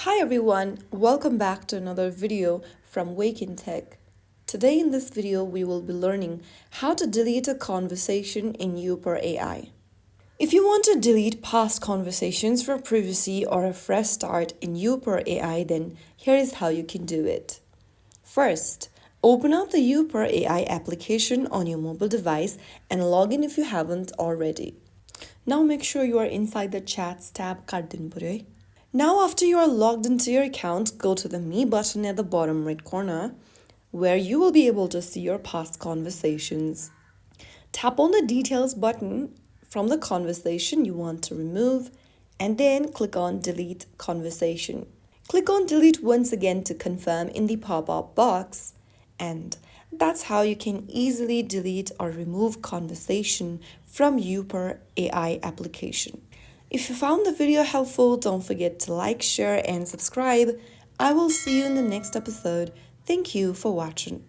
Hi everyone, welcome back to another video from Wake&Tech. Today in this video we will be learning how to delete a conversation in Youper AI. If you want to delete past conversations for privacy or a fresh start in Youper AI, then here is how you can do it. First, open up the Youper AI application on your mobile device and log in if you haven't already. Now make sure you are inside the Chats tab. Now after you are logged into your account, go to the Me button at the bottom right corner where you will be able to see your past conversations. Tap on the Details button from the conversation you want to remove and then click on Delete Conversation. Click on Delete once again to confirm in the pop-up box, and that's how you can easily delete or remove conversation from Youper AI application. If you found the video helpful, don't forget to like, share, and subscribe. I will see you in the next episode. Thank you for watching.